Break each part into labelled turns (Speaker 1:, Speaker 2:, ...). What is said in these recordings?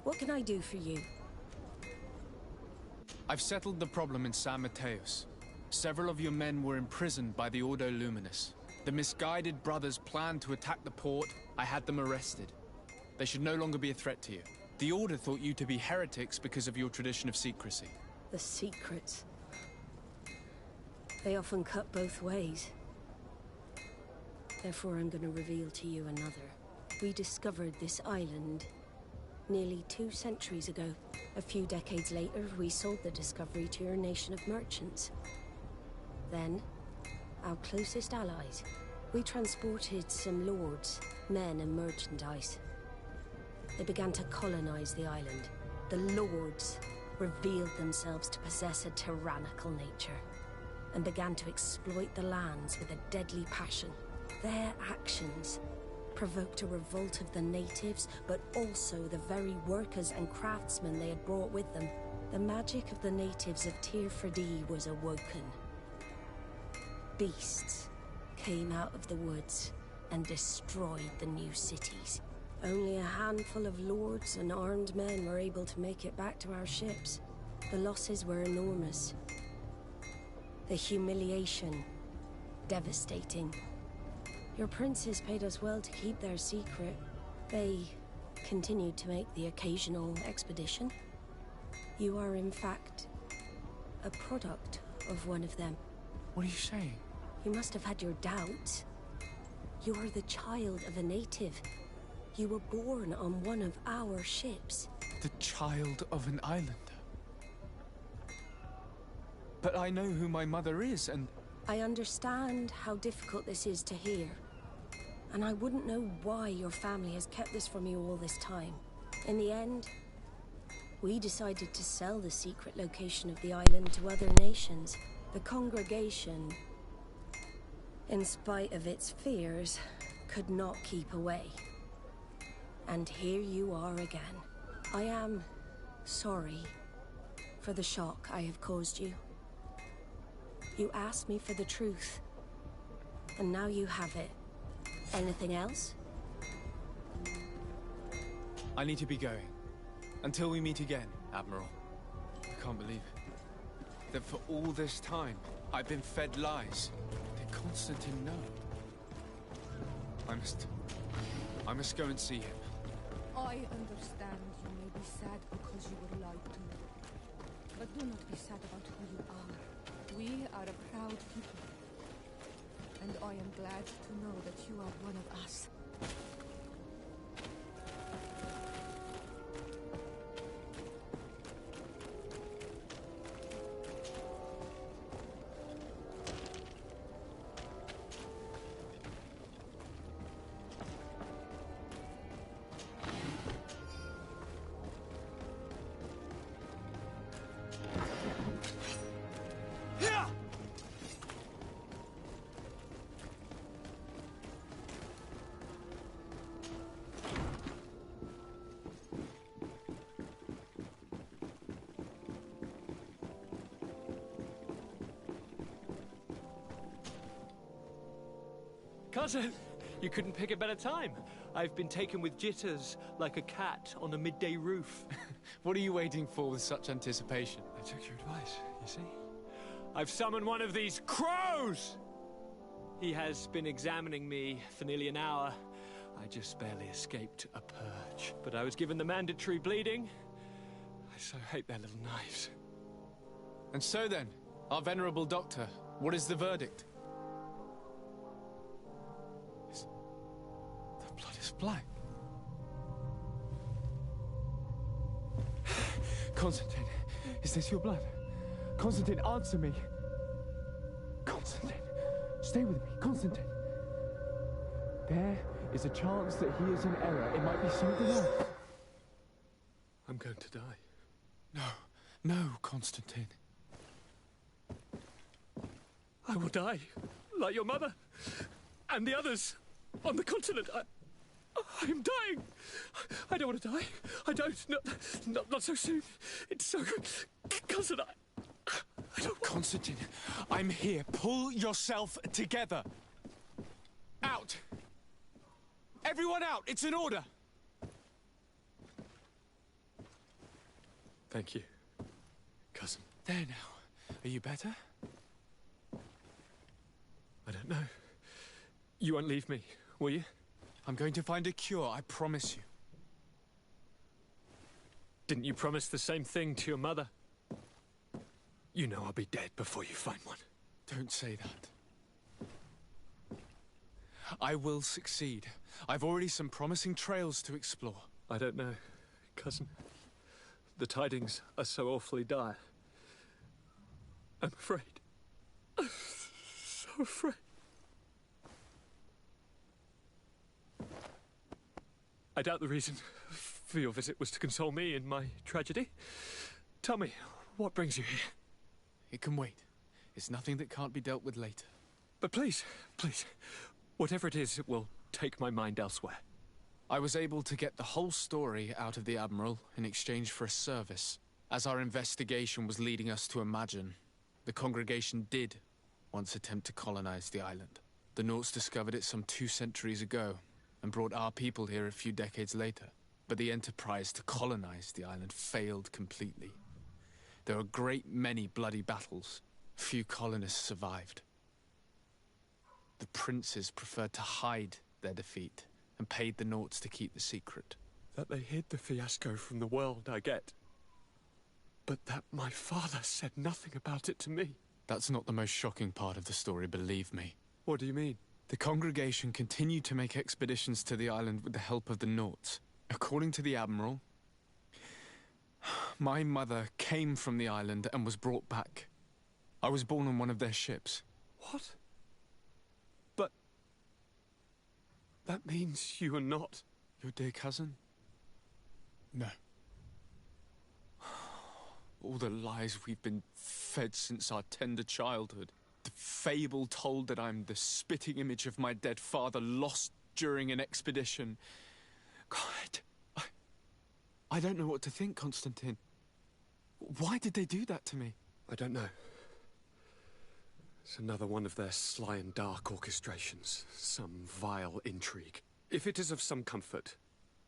Speaker 1: What can I do for you?
Speaker 2: I've settled the problem in San Mateos. Several of your men were imprisoned by the Ordo Luminous. The misguided brothers planned to attack the port. I had them arrested. They should no longer be a threat to you. The Order thought you to be heretics because of your tradition of secrecy.
Speaker 1: The secrets. They often cut both ways. Therefore, I'm going to reveal to you another. We discovered this island nearly 2 centuries ago. A few decades later, we sold the discovery to your nation of merchants. Then, our closest allies. We transported some lords, men and merchandise. They began to colonize the island. The lords revealed themselves to possess a tyrannical nature and began to exploit the lands with a deadly passion. Their actions provoked a revolt of the natives, but also the very workers and craftsmen they had brought with them. The magic of the natives of Tir Freddy was awoken. Beasts came out of the woods and destroyed the new cities. Only a handful of lords and armed men were able to make it back to our ships. The losses were enormous. The humiliation, devastating. Your princes paid us well to keep their secret. They continued to make the occasional expedition. You are, in fact, a product of one of them.
Speaker 2: What are you saying?
Speaker 1: You must have had your doubts. You are the child of a native. You were born on one of our ships.
Speaker 2: The child of an islander? But I know who my mother is, and...
Speaker 1: I understand how difficult this is to hear. And I wouldn't know why your family has kept this from you all this time. In the end, we decided to sell the secret location of the island to other nations. The congregation, in spite of its fears, could not keep away. And here you are again. I am sorry for the shock I have caused you. You asked me for the truth, and now you have it. Anything else?
Speaker 2: I need to be going. Until we meet again, Admiral. I can't believe it. That for all this time, I've been fed lies. Did Constantine know? I must go and see him.
Speaker 3: I understand you may be sad because you were lied to. But do not be sad about who you are. We are a proud people. And I am glad to know that you are one of us.
Speaker 4: Cousin, you couldn't pick a better time. I've been taken with jitters, like a cat on a midday roof.
Speaker 2: What are you waiting for with such anticipation?
Speaker 4: I took your advice, you see? I've summoned one of these crows! He has been examining me for nearly an hour. I just barely escaped a purge. But I was given the mandatory bleeding. I so hate their little knives.
Speaker 2: And so then, our venerable doctor, what is the verdict? The blood is black.
Speaker 5: Constantine, is this your blood? Constantine, answer me. Constantine, stay with me. Constantine. There is a chance that he is in error. It might be something else.
Speaker 4: I'm going to die.
Speaker 2: No, Constantine.
Speaker 4: I will die, like your mother, and the others on the continent. I am dying. I don't want to die. I don't. Not so soon. It's so good. Cousin, I don't want...
Speaker 2: Constantine, I'm here. Pull yourself together. Out. Everyone out. It's an order.
Speaker 4: Thank you, cousin.
Speaker 2: There now. Are you better?
Speaker 4: I don't know. You won't leave me, will you?
Speaker 2: I'm going to find a cure, I promise you.
Speaker 4: Didn't you promise the same thing to your mother? You know I'll be dead before you find one.
Speaker 2: Don't say that. I will succeed. I've already some promising trails to explore.
Speaker 4: I don't know, cousin. The tidings are so awfully dire. I'm afraid. I'm so afraid. I doubt the reason for your visit was to console me in my tragedy. Tell me, what brings you here?
Speaker 2: It can wait. It's nothing that can't be dealt with later.
Speaker 4: But please, please, whatever it is, it will take my mind elsewhere.
Speaker 2: I was able to get the whole story out of the Admiral in exchange for a service. As our investigation was leading us to imagine, the congregation did once attempt to colonize the island. The Nauts discovered it some 2 centuries ago and brought our people here a few decades later. But the enterprise to colonize the island failed completely. There were a great many bloody battles. Few colonists survived. The princes preferred to hide their defeat and paid the Nauts to keep the secret.
Speaker 4: That they hid the fiasco from the world, I get. But that my father said nothing about it to me.
Speaker 2: That's not the most shocking part of the story, believe me.
Speaker 4: What do you mean?
Speaker 2: The congregation continued to make expeditions to the island with the help of the Nauts. According to the Admiral, my mother came from the island and was brought back. I was born on one of their ships.
Speaker 4: What? But that means you are not
Speaker 2: your dear cousin? No. All the lies we've been fed since our tender childhood. The fable told that I'm the spitting image of my dead father lost during an expedition. God, I don't know what to think, Constantine. Why did they do that to me?
Speaker 4: I don't know. It's another one of their sly and dark orchestrations. Some vile intrigue. If it is of some comfort,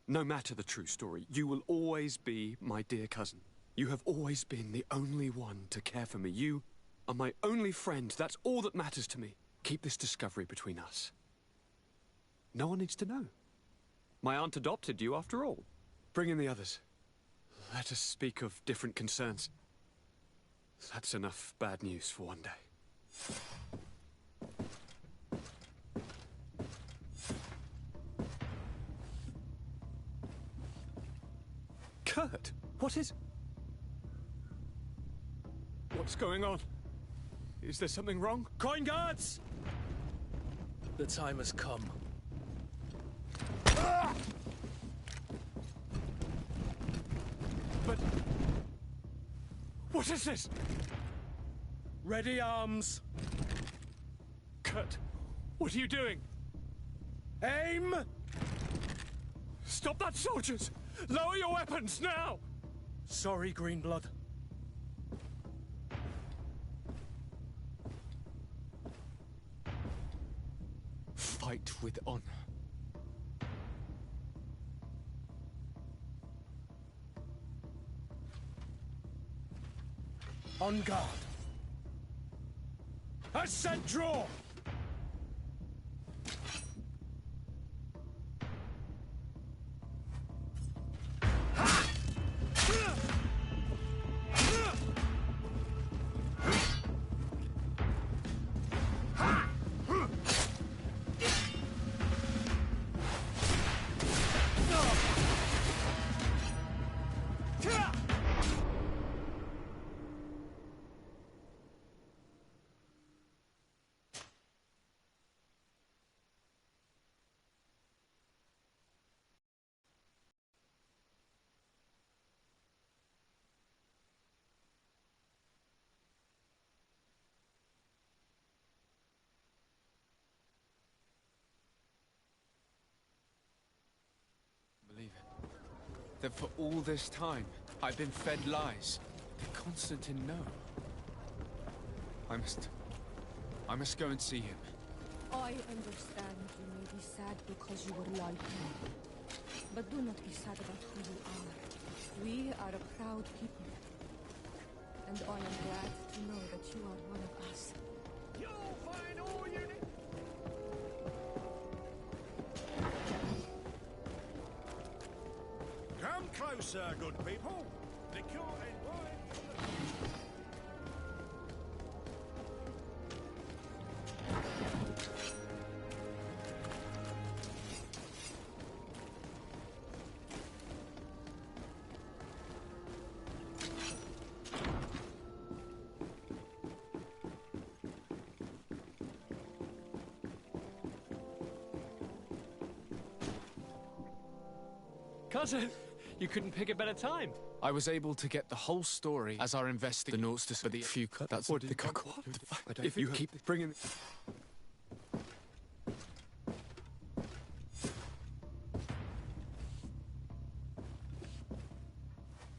Speaker 4: no matter the true story, you will always be my dear cousin. You have always been the only one to care for me. You are my only friend. That's all that matters to me. Keep this discovery between us. No one needs to know. My aunt adopted you after all. Bring in the others. Let us speak of different concerns. That's enough bad news for one day. Kurt, what is... What's going on? Is there something wrong? Coin guards!
Speaker 6: The time has come.
Speaker 4: But... what is this?
Speaker 6: Ready arms.
Speaker 4: Kurt, what are you doing?
Speaker 6: Aim!
Speaker 4: Stop that, soldiers! Lower your weapons, now!
Speaker 6: Sorry, Greenblood.
Speaker 2: Fight with honor.
Speaker 6: On guard. Ascent draw!
Speaker 2: That for all this time, I've been fed lies. Did Constantine know? I must go and see him.
Speaker 3: I understand you may be sad because you were lied to. But do not be sad about who you are. We are a proud people. And I am glad to know that you are one of us.
Speaker 6: You'll find all you need. Come closer, good people. Liqueur and wine.
Speaker 4: Cousin, you couldn't pick a better time.
Speaker 2: I was able to get the whole story as our investigator notes to the few. That's
Speaker 5: What
Speaker 2: the
Speaker 5: did
Speaker 2: cock.
Speaker 5: if you keep bringing...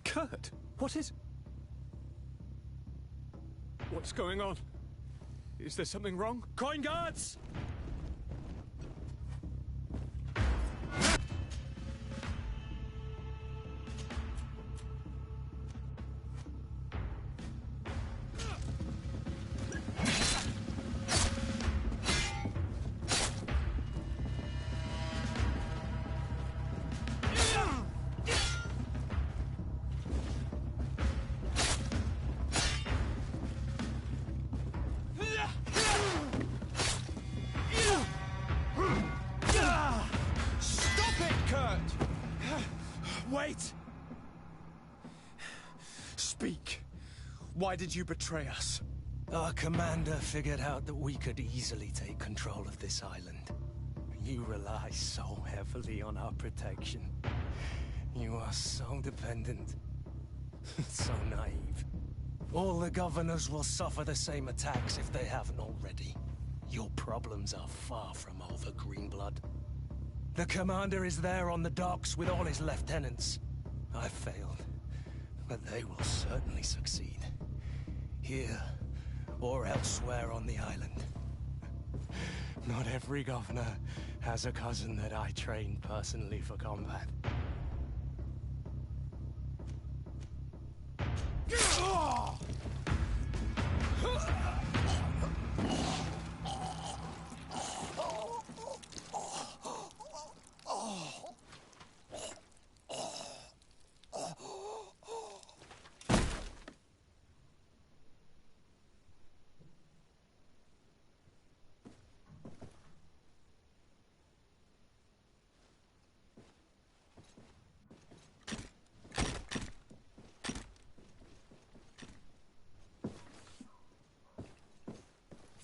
Speaker 4: Kurt, what is... What's going on? Is there something wrong?
Speaker 6: Coin guards!
Speaker 5: Wait! Speak. Why did you betray us?
Speaker 7: Our commander figured out that we could easily take control of this island. You rely so heavily on our protection. You are so dependent. So naive. All the governors will suffer the same attacks if they haven't already. Your problems are far from over, Greenblood. The commander is there on the docks with all his lieutenants. I failed, but they will certainly succeed. Here, or elsewhere on the island. Not every governor has a cousin that I trained personally for combat.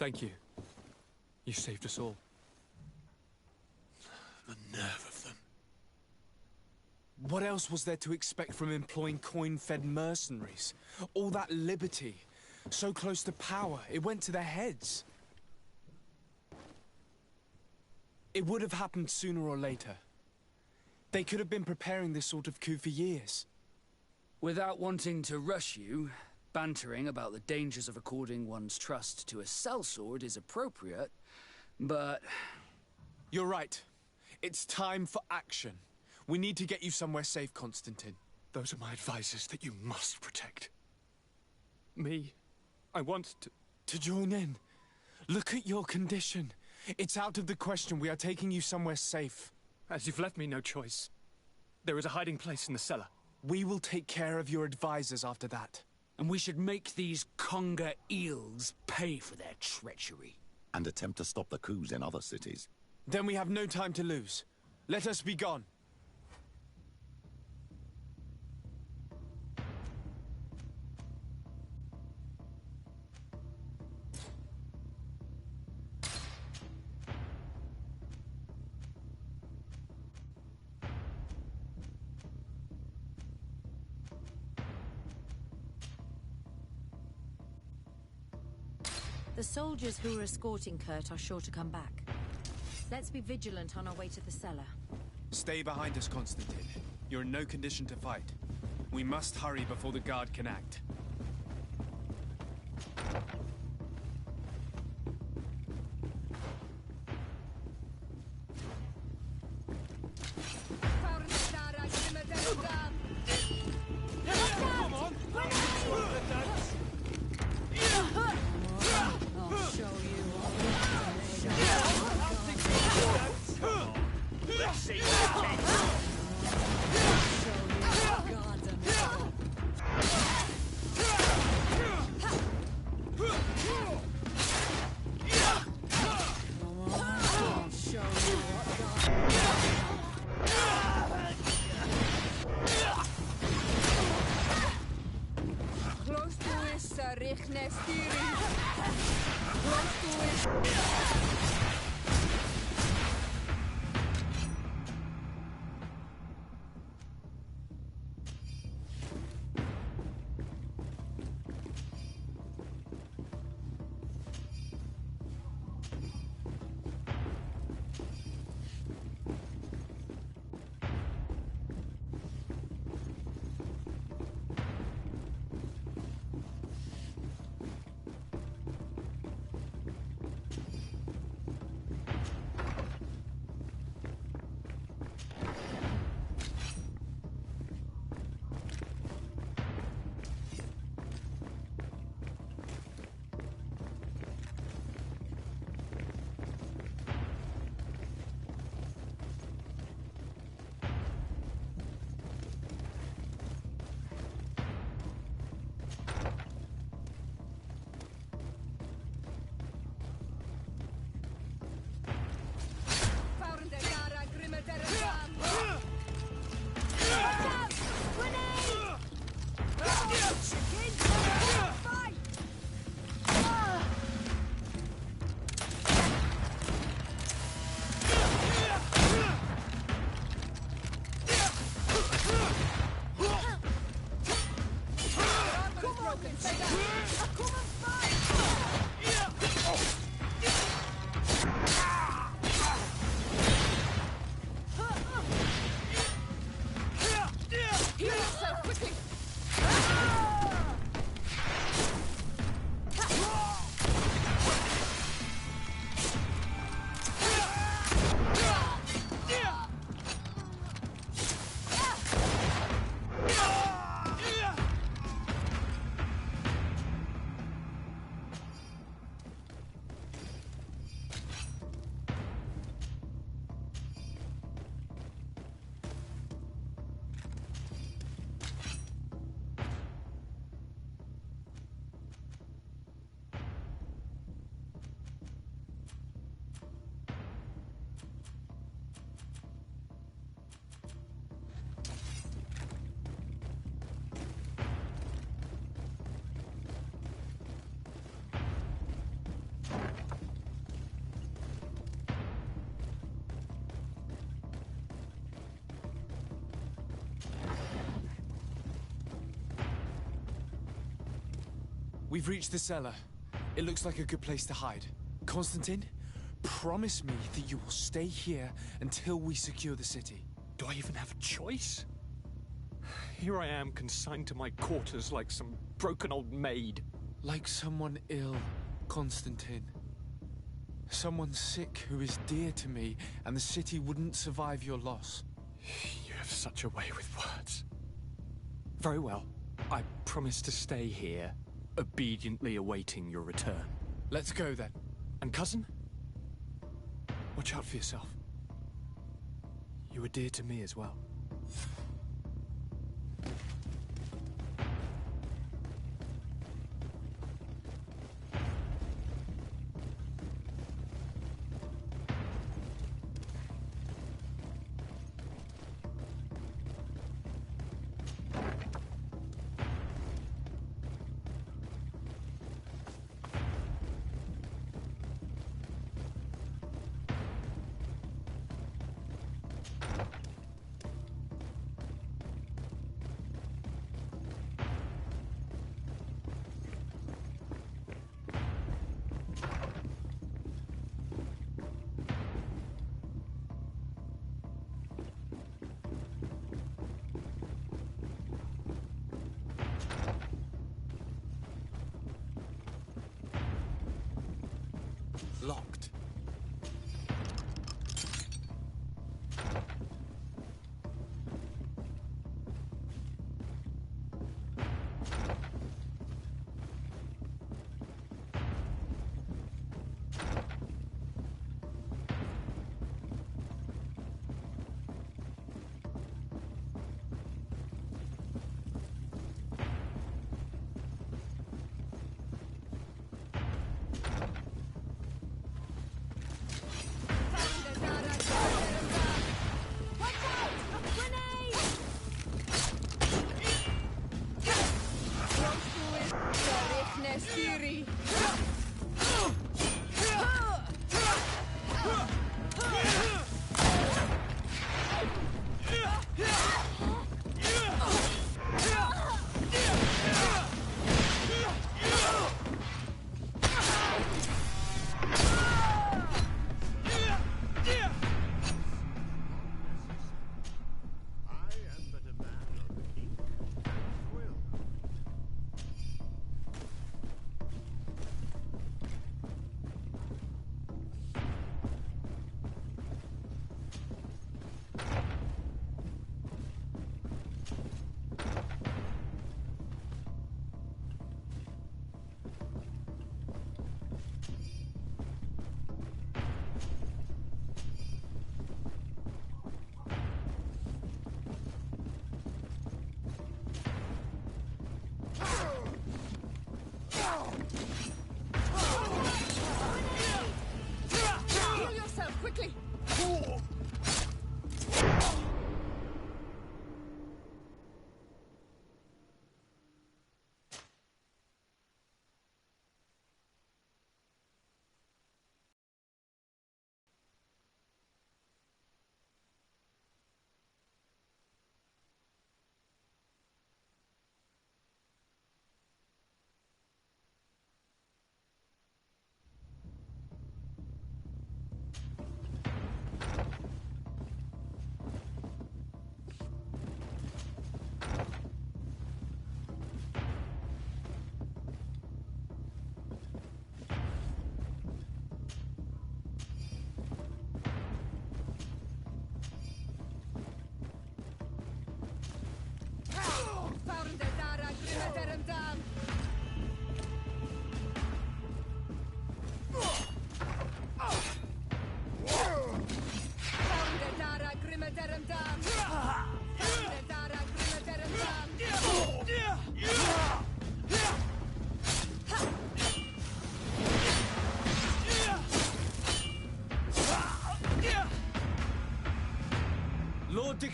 Speaker 4: Thank you. You saved us all.
Speaker 2: The nerve of them. What else was there to expect from employing coin-fed mercenaries? All that liberty, so close to power, it went to their heads. It would have happened sooner or later. They could have been preparing this sort of coup for years.
Speaker 8: Without wanting to rush you, bantering about the dangers of according one's trust to a sellsword is appropriate, but...
Speaker 2: You're right. It's time for action. We need to get you somewhere safe, Constantine.
Speaker 5: Those are my advisors that you must protect.
Speaker 4: Me? I want to...
Speaker 2: To join in. Look at your condition. It's out of the question. We are taking you somewhere safe.
Speaker 4: As you've left me no choice. There is a hiding place in the cellar.
Speaker 2: We will take care of your advisors after that.
Speaker 8: And we should make these conger eels pay for their treachery.
Speaker 9: And attempt to stop the coups in other cities.
Speaker 2: Then we have no time to lose. Let us be gone.
Speaker 10: The soldiers who are escorting Kurt are sure to come back. Let's be vigilant on our way to the cellar.
Speaker 2: Stay behind us, Constantine. You're in no condition to fight. We must hurry before the guard can act.
Speaker 3: Sickness steering. Close to it.
Speaker 2: We've reached the cellar. It looks like a good place to hide. Constantine, promise me that you will stay here until we secure the city.
Speaker 4: Do I even have a choice? Here I am, consigned to my quarters like some broken old maid.
Speaker 2: Like someone ill, Constantine. Someone sick who is dear to me, and the city wouldn't survive your loss.
Speaker 4: You have such a way with words. Very well. I promise to stay here, obediently awaiting your return.
Speaker 2: Let's go then.
Speaker 4: And cousin? Watch out for yourself. You were dear to me as well.
Speaker 2: Locked.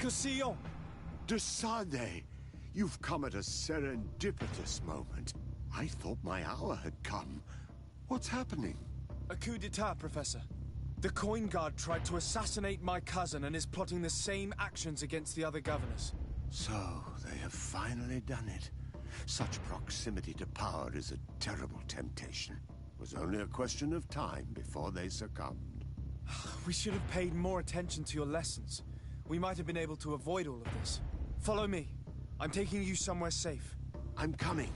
Speaker 6: Quelque Sillon!
Speaker 11: De Sade, you've come at a serendipitous moment. I thought my hour had come. What's happening?
Speaker 2: A coup d'etat, Professor. The Coin Guard tried to assassinate my cousin and is plotting the same actions against the other governors.
Speaker 11: So, they have finally done it. Such proximity to power is a terrible temptation. It was only a question of time before they succumbed.
Speaker 2: We should have paid more attention to your lessons. We might have been able to avoid all of this. Follow me. I'm taking you somewhere safe.
Speaker 11: I'm coming.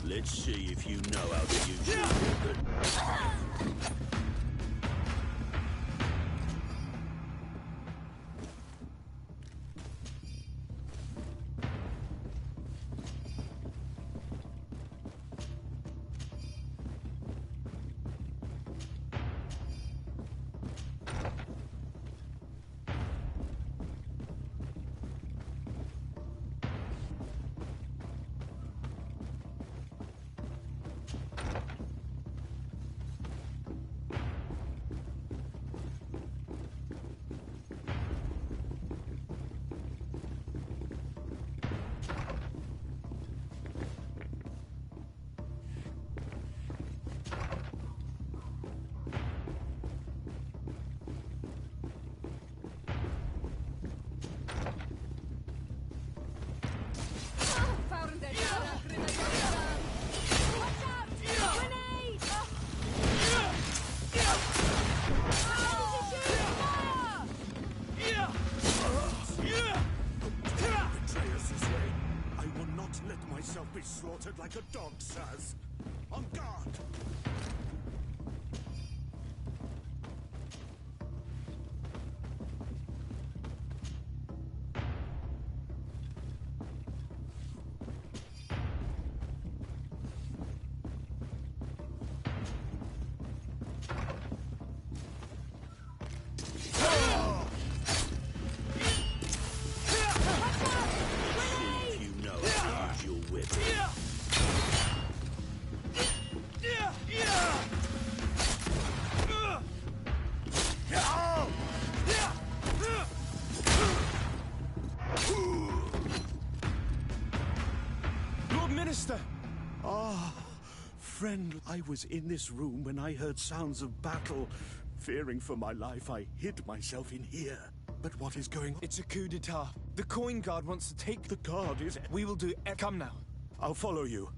Speaker 6: Let's see if you know how to use your weapon. Be slaughtered like a dog, sirs. On guard! Friend, I was in this room when I heard sounds of battle. Fearing for my life, I hid myself in here. But what is going on?
Speaker 2: It's a coup d'etat. The Coin Guard wants to take...
Speaker 11: The guard is...
Speaker 2: We will do it. Come now.
Speaker 11: I'll follow you.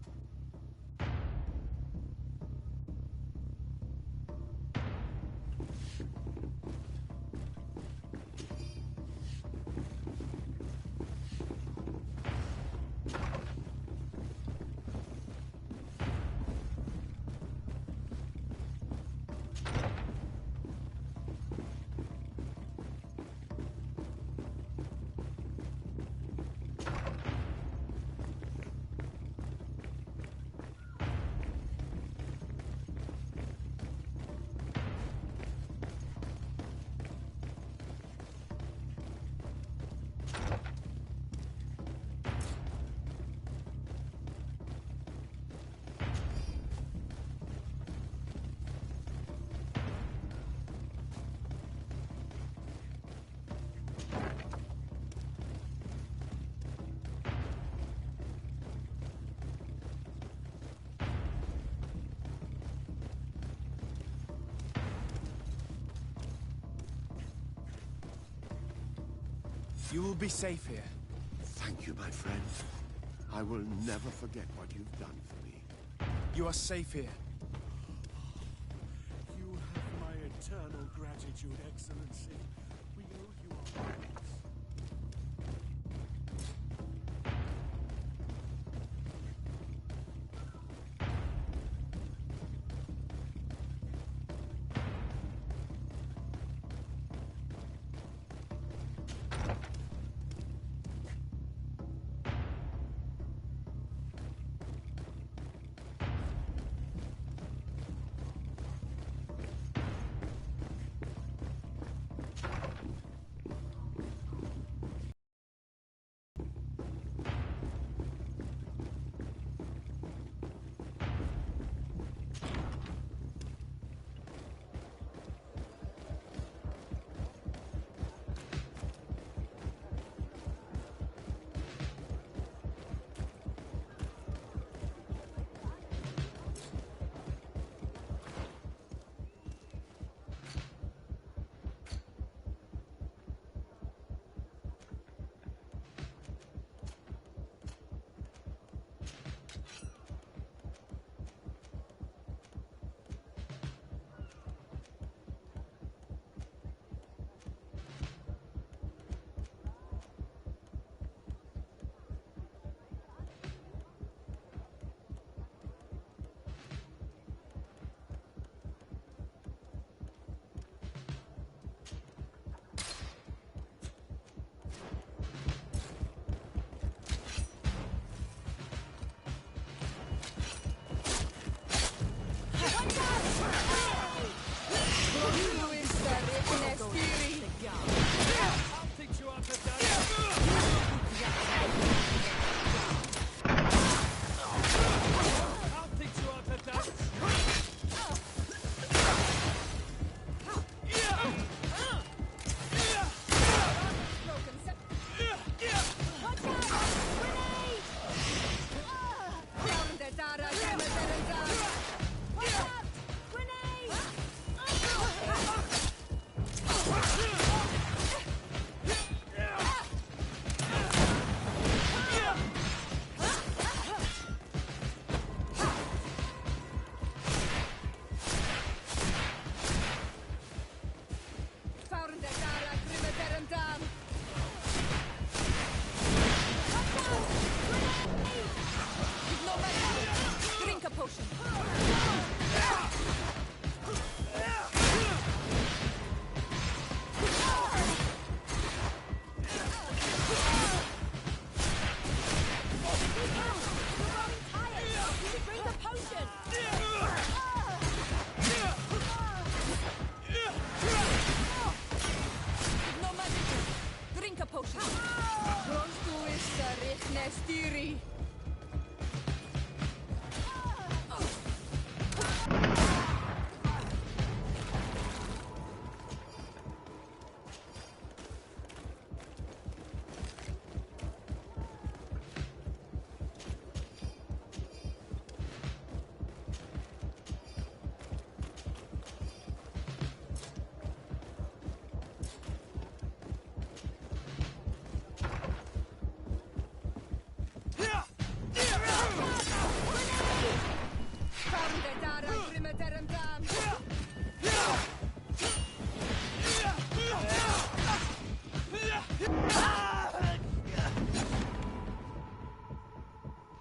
Speaker 2: You will be safe here.
Speaker 11: Thank you, my friend. I will never forget what you've done for me.
Speaker 2: You are safe here.
Speaker 11: You have
Speaker 6: gratitude, Excellency. We owe you our thanks.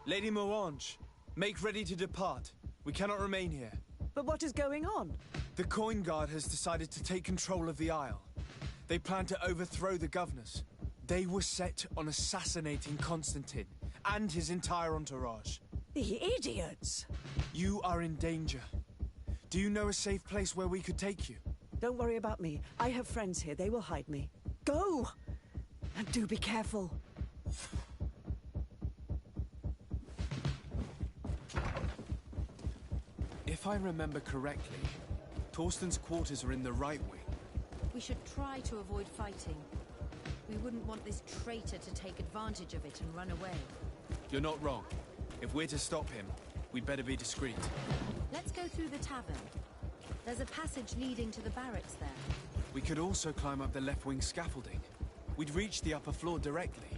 Speaker 2: Lady Morange, make ready to depart. We cannot remain here.
Speaker 12: But what is going on?
Speaker 2: The Coin Guard has decided to take control of the Isle. They plan to overthrow the governors. They were set on assassinating Constantine and his entire entourage.
Speaker 12: The idiots!
Speaker 2: You are in danger. Do you know a safe place where we could take you?
Speaker 12: Don't worry about me. I have friends here. They will hide me. Go! And do be careful.
Speaker 2: If I remember correctly, Torsten's quarters are in the right wing.
Speaker 10: We should try to avoid fighting. We wouldn't want this traitor to take advantage of it and run away.
Speaker 2: You're not wrong. If we're to stop him, we'd better be discreet.
Speaker 10: Let's go through the tavern. There's a passage leading to the barracks there.
Speaker 2: We could also climb up the left wing scaffolding. We'd reach the upper floor directly.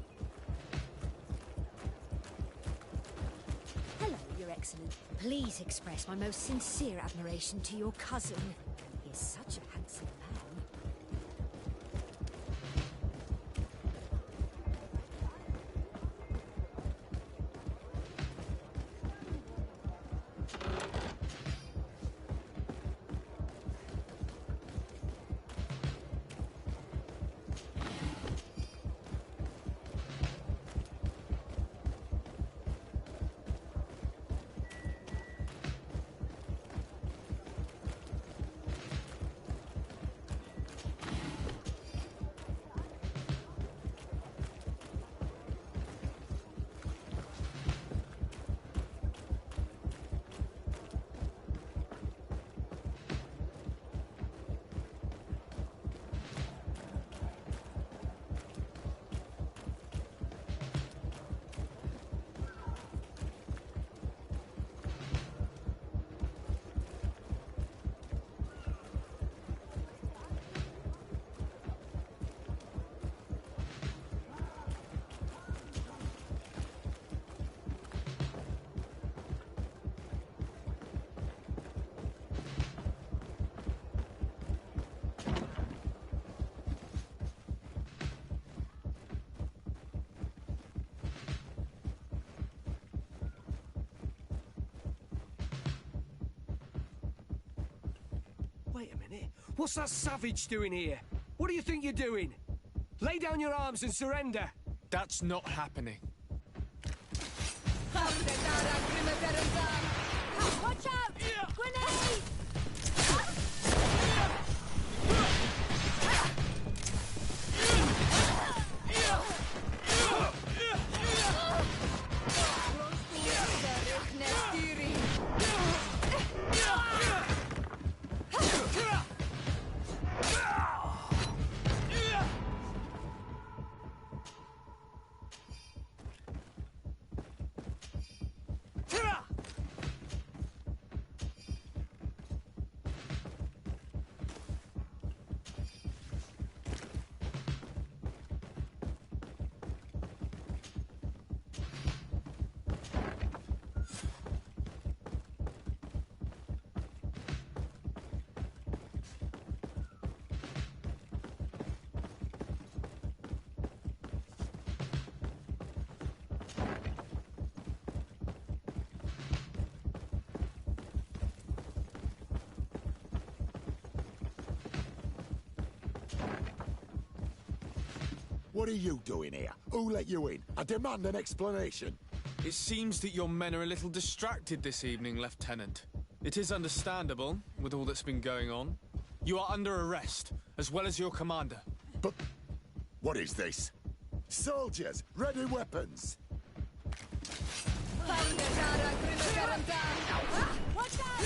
Speaker 1: Hello, Your Excellency. Please express my most sincere admiration to your cousin. He is such a handsome man.
Speaker 13: wait a minute. What's that savage doing here? What do you think you're doing? Lay down your arms and surrender.
Speaker 2: That's not happening.
Speaker 3: Watch out! Grenade!
Speaker 9: What are you doing here? Who let you in? I demand an explanation.
Speaker 2: It seems that your men are a little distracted this evening, Lieutenant. It is understandable, with all that's been going on. You are under arrest, as well as your commander.
Speaker 9: But what is this? Soldiers, ready weapons!
Speaker 3: Watch out!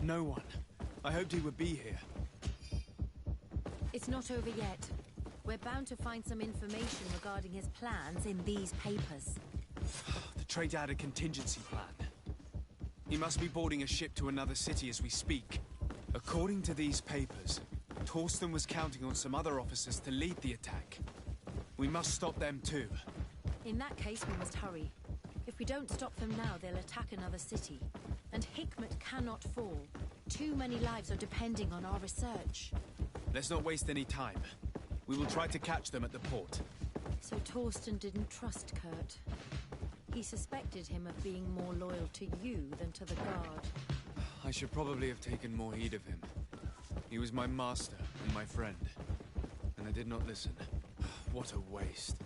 Speaker 2: No one. I hoped he would be here.
Speaker 10: It's not over yet. We're bound to find some information regarding his plans in these papers.
Speaker 2: The traitor had a contingency plan. He must be boarding a ship to another city as we speak. According to these papers, Torsten was counting on some other officers to lead the attack. We must stop them too.
Speaker 10: In that case, we must hurry. If we don't stop them now, they'll attack another city. And Hikmet cannot fall. Too many lives are depending on our research.
Speaker 2: Let's not waste any time. We will try to catch them at the port.
Speaker 10: So Torsten didn't trust Kurt. He suspected him of being more loyal to you than to the Guard.
Speaker 2: I should probably have taken more heed of him. He was my master and my friend. And I did not listen. What a waste.